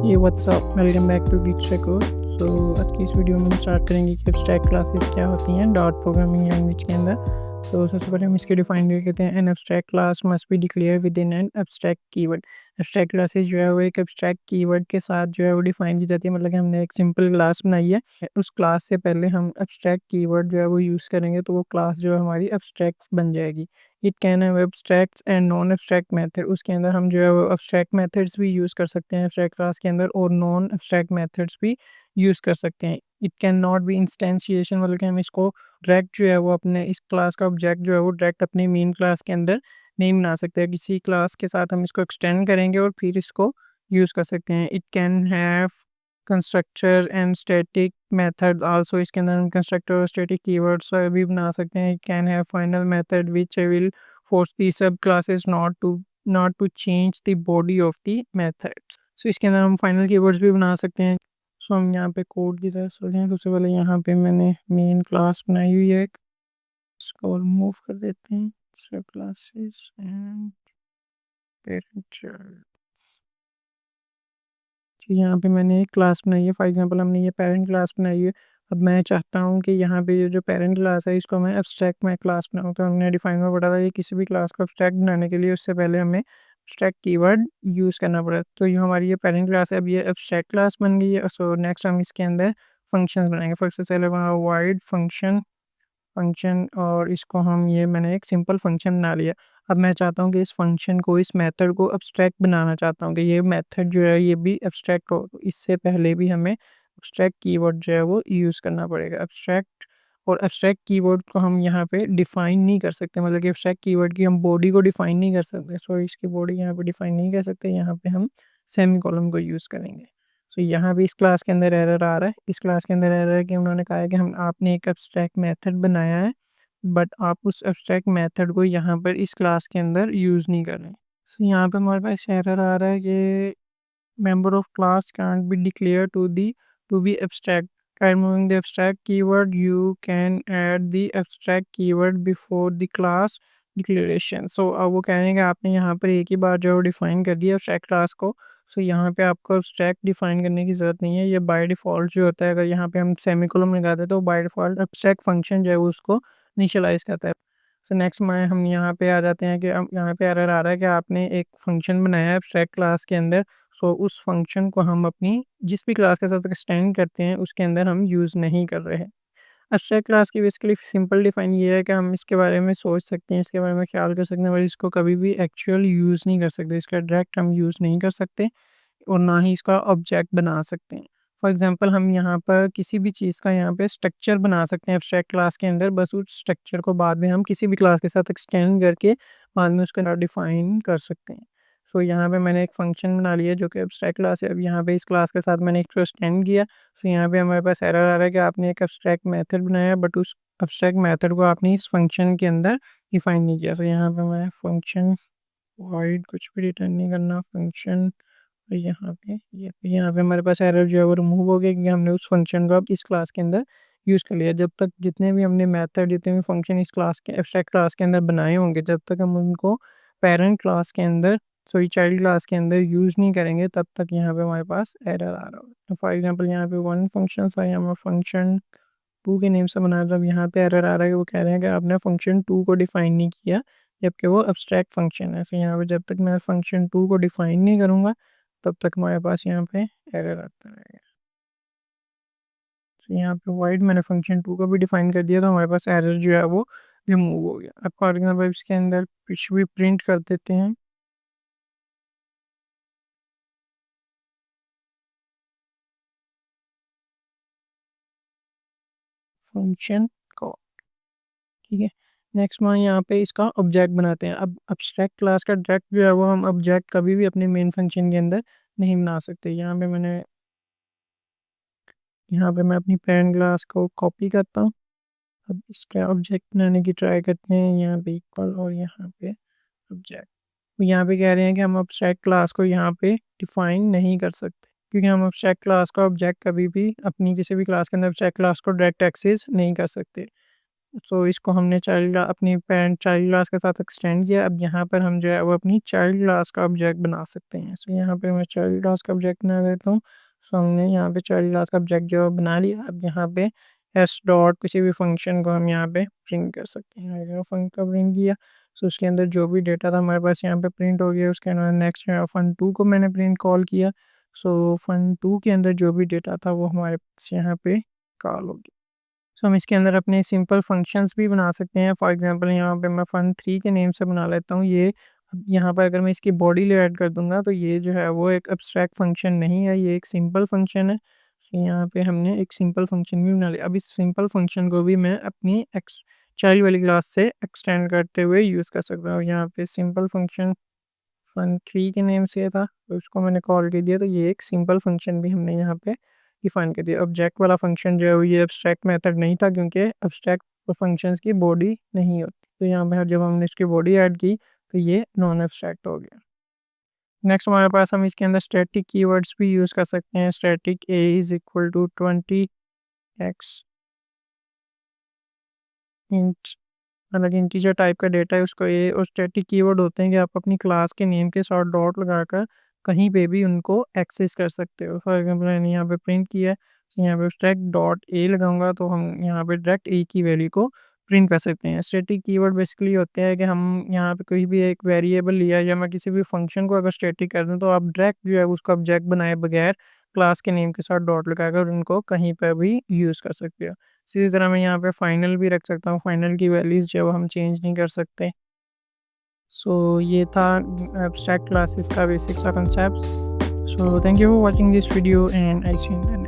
ये what's up welcome back to गीट्स record. So आज की इस वीडियो में हम स्टार्ट करेंगे कि एब्स्ट्रैक्ट क्लासेस क्या होती हैं डॉट प्रोग्रामिंग लैंग्वेज के अंदर। तो सबसे पहले हम इसकी डिफाइन करते हैं। An abstract class must be declare with in an abstract keyword. Abstract classes जो है वो एक एब्स्ट्रैक्ट कीवर्ड के साथ जो है वो डिफाइन की जाती है। मतलब कि हमने एक सिंपल क्लास बनाई है, उस क्लास से पहले हम एब्स्ट्रैक्ट कीवर्ड जो है वो यूज़ करेंगे तो वो क्लास जो है हमारी एब्स्ट्रैक्ट्स बन जाएगी। It can have abstracts and non abstract method. उसके अंदर हम जो है वो एब्स्ट्रैक्ट मेथड्स भी यूज़ कर सकते हैं एब्स्ट्रैक्ट क्लास के अंदर, और नॉन एब्स्ट्रैक्ट मेथड्स भी यूज़ कर सकते हैं। इट कैन नॉट बी इंस्टेंशिएशन, मतलब कि हम इसको डायरेक्ट जो है वो अपने इस क्लास का ऑब्जेक्ट जो है वो डायरेक्ट अपनी मेन क्लास के अंदर नहीं बना सकते। किसी क्लास के साथ हम इसको एक्सटेंड करेंगे और फिर इसको यूज़ कर सकते हैं। It can have constructor and static method also. इसके अंदर हम कंस्ट्रक्टर और स्टैटिक कीवर्ड्स भी बना सकते हैं। It can have final method which will force the subclasses not to change the body of the methods. So इसके अंदर हम फाइनल कीवर्ड्स भी बना सकते हैं। सो हम यहाँ पे कोड की तरफ चलते हैं। सबसे पहले यहाँ पे मैंने मेन क्लास बनाई हुई है, इसको रिमूव कर देते हैं। सब क्लासेस एंड पेरेंट। यहाँ पे मैंने एक क्लास बनाई है। फॉर एग्जांपल हमने ये पेरेंट क्लास बनाई है। अब मैं चाहता हूँ कि यहाँ पे ये जो पेरेंट क्लास है इसको मैं एब्स्ट्रैक्ट में क्लास बनाऊँ। तो हमने डिफाइन में पढ़ा था कि किसी भी क्लास को एब्स्ट्रैक्ट बनाने के लिए उससे पहले हमें एब्स्ट्रैक्ट कीवर्ड यूज़ करना पड़ा। तो ये हमारी ये पेरेंट क्लास है, अब ये एब्स्ट्रैक्ट क्लास बन गई है। सो नेक्स्ट हम इसके अंदर फंक्शंस बनाएंगे। फर्स्ट से पहले वाइड फंक्शन फंक्शन और इसको हम ये मैंने एक सिंपल फंक्शन बना लिया। अब मैं चाहता हूँ कि इस फंक्शन को, इस मेथड को एब्स्ट्रैक्ट बनाना चाहता हूँ कि ये मेथड जो है ये भी एब्स्ट्रैक्ट हो। तो इससे पहले भी हमें एब्स्ट्रैक्ट कीवर्ड जो है वो यूज़ करना पड़ेगा। एब्स्ट्रैक्ट और एब्स्ट्रैक्ट कीवर्ड को हम यहाँ पे डिफाइन नहीं कर सकते। मतलब कि एब्स्ट्रैक्ट कीवर्ड की हम बॉडी को डिफाइन नहीं कर सकते। सो इसकी बॉडी यहाँ पे डिफाइन नहीं कर सकते। यहाँ पे हम सेमीकोलन को यूज़ करेंगे। सो यहाँ भी इस क्लास के अंदर एरर आ रहा है। इस क्लास के अंदर एरर है कि उन्होंने कहा है कि हम आपने एक एब्स्ट्रैक्ट मेथड बनाया है, बट आप उस एब्स्ट्रैक्ट मेथड को यहाँ पर इस क्लास के अंदर यूज़ नहीं कर रहे। सो यहाँ पे हमारे पास एरर आ रहा है कि member of class can't be declared to be abstract. By removing the abstract keyword, you can add the abstract keyword before the class declaration. So अब वो कह रहे हैं कि आपने यहाँ पर एक ही बार जो डिफाइन कर दिया abstract क्लास को। सो यहाँ पे आपको abstract डिफाइन करने की ज़रूरत नहीं है। ये बाय डिफ़ॉल्ट जो होता है, अगर यहाँ पे हम सेमीकोलन लगाते हैं तो बाय डिफ़ॉल्ट abstract फंक्शन जो है उसको इनिशियलाइज़ करता है। तो नेक्स्ट में हम यहाँ पे आ जाते हैं कि अब यहाँ पे एरर आ रहा है कि आपने एक फंक्शन बनाया है एब्स्ट्रैक्ट क्लास के अंदर। सो उस फंक्शन को हम अपनी जिस भी क्लास के साथ एक्सटेंड करते हैं उसके अंदर हम यूज़ नहीं कर रहे हैं। एब्स्ट्रैक्ट क्लास की बेसिकली सिंपल डिफाइन ये है कि हम इसके बारे में सोच सकते हैं, इसके बारे में ख्याल कर सकते हैं, पर इसको कभी भी एक्चुअल यूज़ नहीं कर सकते। इसका डायरेक्ट हम यूज़ नहीं कर सकते और ना ही इसका ऑब्जेक्ट बना सकते हैं। फॉर एग्जांपल हम यहाँ पर किसी भी चीज़ का यहाँ पे स्ट्रक्चर बना सकते हैं एब्स्ट्रैक्ट क्लास के अंदर। बस उस स्ट्रक्चर को बाद में हम किसी भी क्लास के साथ एक्सटेंड करके बाद में उसका डिफाइन कर सकते हैं। सो यहाँ पे मैंने एक फंक्शन बना लिया जो कि एब्स्ट्रैक्ट क्लास है। अब यहाँ पे इस क्लास के साथ मैंने इसको एक्सटेंड किया। सो यहाँ पे हमारे पास एरर आ रहा है कि आपने एक एब्स्ट्रैक्ट मेथड बनाया, बट उस एब्स्ट्रैक्ट मेथड को आपने इस फंक्शन के अंदर डिफाइन नहीं किया। सो यहाँ पे मैं फंक्शन वॉइड कुछ भी रिटर्न नहीं करना, फंक्शन। तो यहाँ पे हमारे पास एरर जो है वो रिमूव हो गया क्योंकि हमने उस फंक्शन को अब इस क्लास के अंदर यूज़ कर लिया। जब तक जितने भी हमने मेथड, जितने भी फंक्शन इस क्लास के एब्स्ट्रैक्ट क्लास के अंदर बनाए होंगे, जब तक हम उनको पेरेंट क्लास के अंदर, सॉरी चाइल्ड क्लास के अंदर यूज़ नहीं करेंगे, तब तक यहाँ पे हमारे पास एरर आ रहा होगा। तो फॉर एग्जांपल यहाँ पे वन फंक्शन था, यहाँ मैं फंक्शन टू के नेम से बना रहा हूँ। यहाँ पे एरर आ रहा है कि वो कह रहे हैं कि आपने फंक्शन टू को डिफाइन नहीं किया, जबकि वो एब्स्ट्रैक्ट फंक्शन है। फिर यहाँ पे जब तक मैं फंक्शन टू को डिफाइन नहीं करूँगा तब तक हमारे पास यहाँ पे एरर आता रहेगा। तो यहाँ पे वाइड मैंने फंक्शन टू को भी डिफाइन कर दिया तो हमारे पास एरर जो है वो रिमूव हो गया। अब फॉर एग्जाम्पल इसके अंदर कुछ भी प्रिंट कर देते हैं फंक्शन को, ठीक है। नेक्स्ट में यहाँ पे इसका ऑब्जेक्ट बनाते हैं। अब एब्स्ट्रैक्ट क्लास का डायरेक्ट जो है वो हम ऑब्जेक्ट कभी भी अपने मेन फंक्शन के अंदर नहीं बना सकते। यहाँ पे मैं अपनी पेरेंट क्लास को कॉपी करता हूँ। अब इसका ऑब्जेक्ट बनाने की ट्राई करते हैं। यहाँ पे इक्वल और यहाँ पे ऑब्जेक्ट। यहाँ पे कह रहे हैं कि हम एब्स्ट्रैक्ट क्लास को यहाँ पे डिफाइन नहीं कर सकते क्योंकि हम एब्स्ट्रैक्ट क्लास का ऑब्जेक्ट कभी भी अपनी किसी भी क्लास के अंदर एब्स्ट्रैक्ट क्लास को डायरेक्ट एक्सेस नहीं कर सकते। तो इसको हमने अपनी पेरेंट चाइल्ड क्लास के साथ एक्सटेंड किया। अब यहाँ पर हम जो है वो अपनी चाइल्ड क्लास का ऑब्जेक्ट बना सकते हैं। सो यहाँ पे मैं चाइल्ड क्लास का ऑब्जेक्ट बना देता हूँ। सो हमने यहाँ पे चाइल्ड क्लास का ऑब्जेक्ट जो है बना लिया। अब यहाँ पे एस डॉट किसी भी फंक्शन को हम यहाँ पे प्रिंट कर सकते हैं। अगर फंक्शन का प्रिंट किया सो उसके अंदर जो भी डेटा था हमारे पास यहाँ पे प्रिंट हो गया। उसके अंदर नेक्स्ट जो है fun2 को मैंने प्रिंट कॉल किया। सो fun2 के अंदर जो भी डेटा था वो हमारे पास यहाँ पे कॉल हो गया। सो हम इसके अंदर अपने सिंपल फंक्शंस भी बना सकते हैं। फॉर एग्जांपल यहाँ पे मैं fun3 के नेम से बना लेता हूँ। ये यहाँ पर अगर मैं इसकी बॉडी ले ऐड कर दूंगा तो ये जो है वो एक एब्स्ट्रैक्ट फंक्शन नहीं है, ये एक सिंपल फंक्शन है। तो यहाँ पे हमने एक सिंपल फंक्शन भी बना लिया। अब इस सिंपल फंक्शन को भी मैं अपनी एक्स चाइल्ड वाली क्लास से एक्सटेंड करते हुए यूज़ कर सकता हूँ। यहाँ पे सिंपल फंक्शन fun3 के नेम से था तो उसको मैंने कॉल कर दिया। तो ये एक सिंपल फंक्शन भी हमने यहाँ पे डिफाइन कर दिया। ऑब्जेक्ट वाला फंक्शन जो है ये एब्स्ट्रैक्ट मेथड नहीं था क्योंकि एब्स्ट्रैक्ट फंक्शंस की बॉडी नहीं होती। तो यहाँ पे जब हमने इसकी बॉडी ऐड की तो ये नॉन एब्स्ट्रैक्ट हो गया। नेक्स्ट हमारे पास हम इसके अंदर स्टैटिक कीवर्ड्स भी यूज़ कर सकते हैं। Static a is equal to 20x int अलग इंटीजर टाइप का डेटा है उसको ए और स्टैटिक कीवर्ड होते हैं कि आप अपनी क्लास के नेम के साथ डॉट लगाकर कहीं पे भी उनको एक्सेस कर सकते हो। फॉर एग्जांपल मैंने यहाँ पे प्रिंट किया है, यहाँ पे स्टैटिक डॉट ए लगाऊंगा तो हम यहाँ पे डायरेक्ट ए की वैल्यू को प्रिंट कर सकते हैं। स्टैटिक कीवर्ड बेसिकली होते हैं कि हम यहाँ पे कोई भी एक वेरिएबल लिया या मैं किसी भी फंक्शन को अगर स्टैटिक कर दूँ तो आप डायरेक्ट जो है उसका ऑब्जेक्ट बनाए बगैर क्लास के नेम के साथ डॉट लगाकर उनको कहीं पर भी यूज़ कर सकते हो। इसी तरह मैं यहाँ पे फाइनल भी रख सकता हूँ। फाइनल की वैल्यूज़ जो हम चेंज नहीं कर सकते। सो ये था एब्स्ट्रैक्ट क्लासेस का बेसिक सा concept. So thank you for watching this video and I see you in the